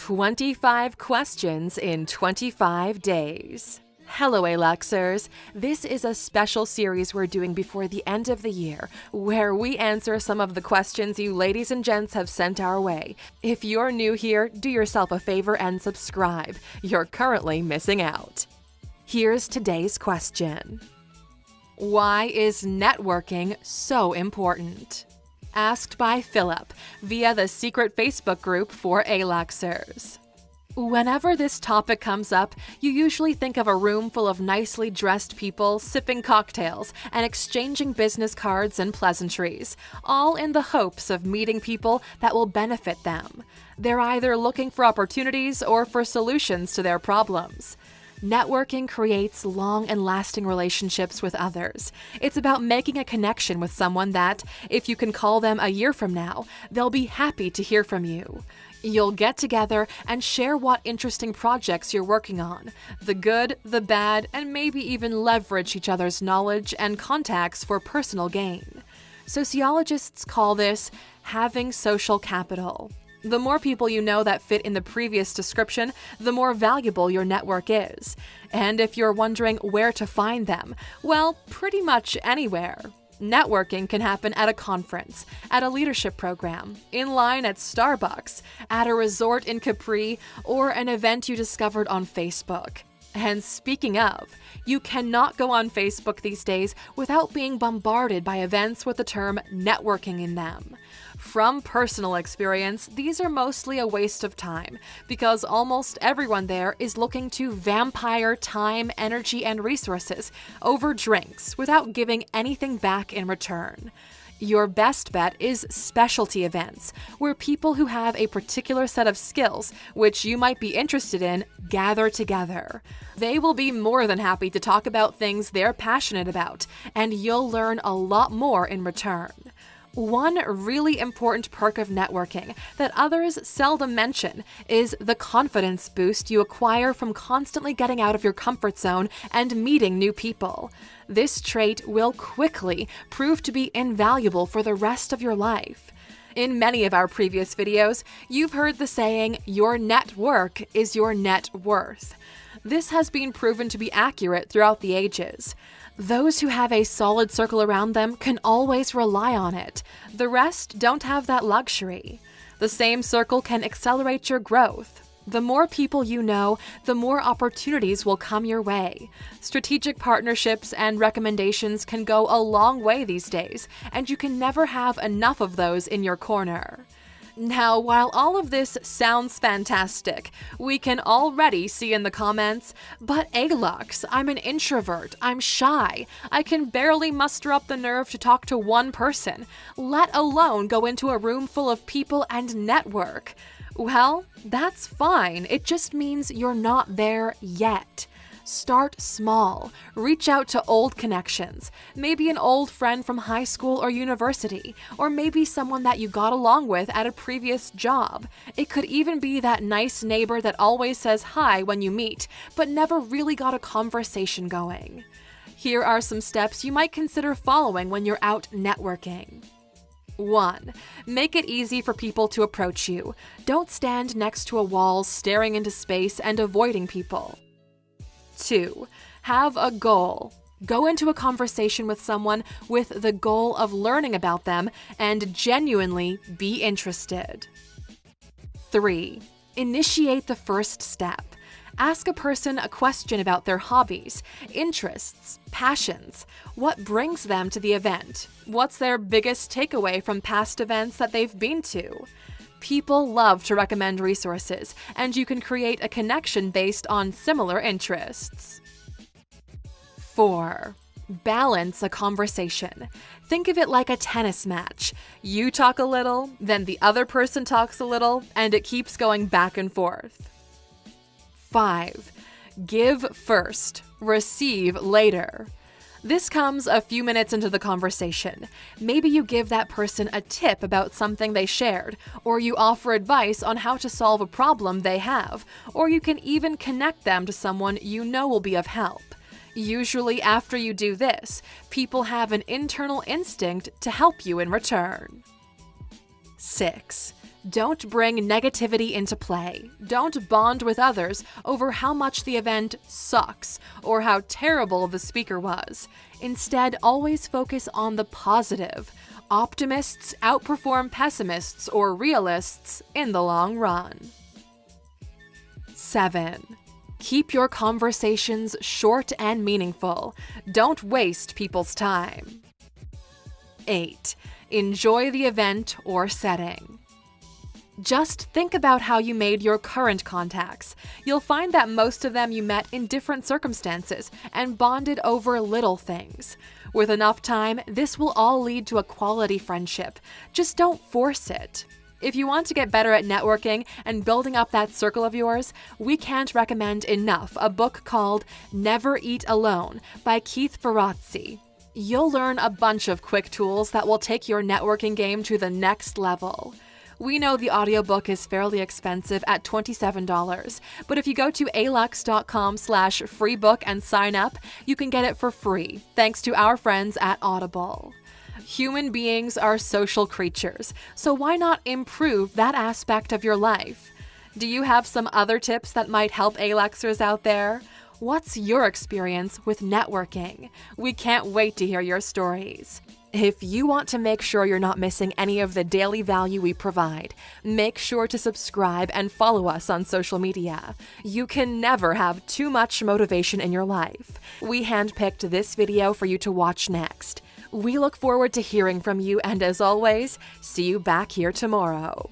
25 questions in 25 days. Hello, Aluxers. This is a special series we're doing before the end of the year, where we answer some of the questions you ladies and gents have sent our way. If you're new here, do yourself a favor and subscribe. You're currently missing out. Here's today's question. Why is networking so important? Asked by Philip via the secret Facebook group for Aluxers. Whenever this topic comes up, you usually think of a room full of nicely dressed people sipping cocktails and exchanging business cards and pleasantries, all in the hopes of meeting people that will benefit them. They're either looking for opportunities or for solutions to their problems. Networking creates long and lasting relationships with others. It's about making a connection with someone that, if you can call them a year from now, they'll be happy to hear from you. You'll get together and share what interesting projects you're working on, the good, the bad, and maybe even leverage each other's knowledge and contacts for personal gain. Sociologists call this having social capital. The more people you know that fit in the previous description, the more valuable your network is. And if you're wondering where to find them, well, pretty much anywhere. Networking can happen at a conference, at a leadership program, in line at Starbucks, at a resort in Capri, or an event you discovered on Facebook. And speaking of, you cannot go on Facebook these days without being bombarded by events with the term networking in them. From personal experience, these are mostly a waste of time because almost everyone there is looking to vampire time, energy, and resources over drinks without giving anything back in return. Your best bet is specialty events, where people who have a particular set of skills, which you might be interested in, gather together. They will be more than happy to talk about things they're passionate about, and you'll learn a lot more in return. One really important perk of networking that others seldom mention is the confidence boost you acquire from constantly getting out of your comfort zone and meeting new people. This trait will quickly prove to be invaluable for the rest of your life. In many of our previous videos, you've heard the saying, "Your network is your net worth." This has been proven to be accurate throughout the ages. Those who have a solid circle around them can always rely on it. The rest don't have that luxury. The same circle can accelerate your growth. The more people you know, the more opportunities will come your way. Strategic partnerships and recommendations can go a long way these days, and you can never have enough of those in your corner. Now, while all of this sounds fantastic, we can already see in the comments, "But Alux, I'm an introvert, I'm shy, I can barely muster up the nerve to talk to one person, let alone go into a room full of people and network." Well, that's fine, it just means you're not there yet. Start small. Reach out to old connections, maybe an old friend from high school or university, or maybe someone that you got along with at a previous job. It could even be that nice neighbor that always says hi when you meet, but never really got a conversation going. Here are some steps you might consider following when you're out networking. 1. Make it easy for people to approach you. Don't stand next to a wall staring into space and avoiding people. 2. Have a goal. Go into a conversation with someone with the goal of learning about them and genuinely be interested. 3. Initiate the first step. Ask a person a question about their hobbies, interests, passions. What brings them to the event? What's their biggest takeaway from past events that they've been to? People love to recommend resources, and you can create a connection based on similar interests. 4. Balance a conversation. Think of it like a tennis match. You talk a little, then the other person talks a little, and it keeps going back and forth. 5. Give first, receive later. This comes a few minutes into the conversation. Maybe you give that person a tip about something they shared, or you offer advice on how to solve a problem they have, or you can even connect them to someone you know will be of help. Usually after you do this, people have an internal instinct to help you in return. 6. Don't bring negativity into play. Don't bond with others over how much the event sucks or how terrible the speaker was. Instead, always focus on the positive. Optimists outperform pessimists or realists in the long run. 7. Keep your conversations short and meaningful. Don't waste people's time. 8. Enjoy the event or setting. Just think about how you made your current contacts. You'll find that most of them you met in different circumstances and bonded over little things. With enough time, this will all lead to a quality friendship. Just don't force it. If you want to get better at networking and building up that circle of yours, we can't recommend enough a book called Never Eat Alone by Keith Ferrazzi. You'll learn a bunch of quick tools that will take your networking game to the next level. We know the audiobook is fairly expensive at $27, but if you go to alux.com/freebook and sign up, you can get it for free, thanks to our friends at Audible. Human beings are social creatures, so why not improve that aspect of your life? Do you have some other tips that might help Aluxers out there? What's your experience with networking? We can't wait to hear your stories. If you want to make sure you're not missing any of the daily value we provide, make sure to subscribe and follow us on social media. You can never have too much motivation in your life. We handpicked this video for you to watch next. We look forward to hearing from you, and as always, see you back here tomorrow.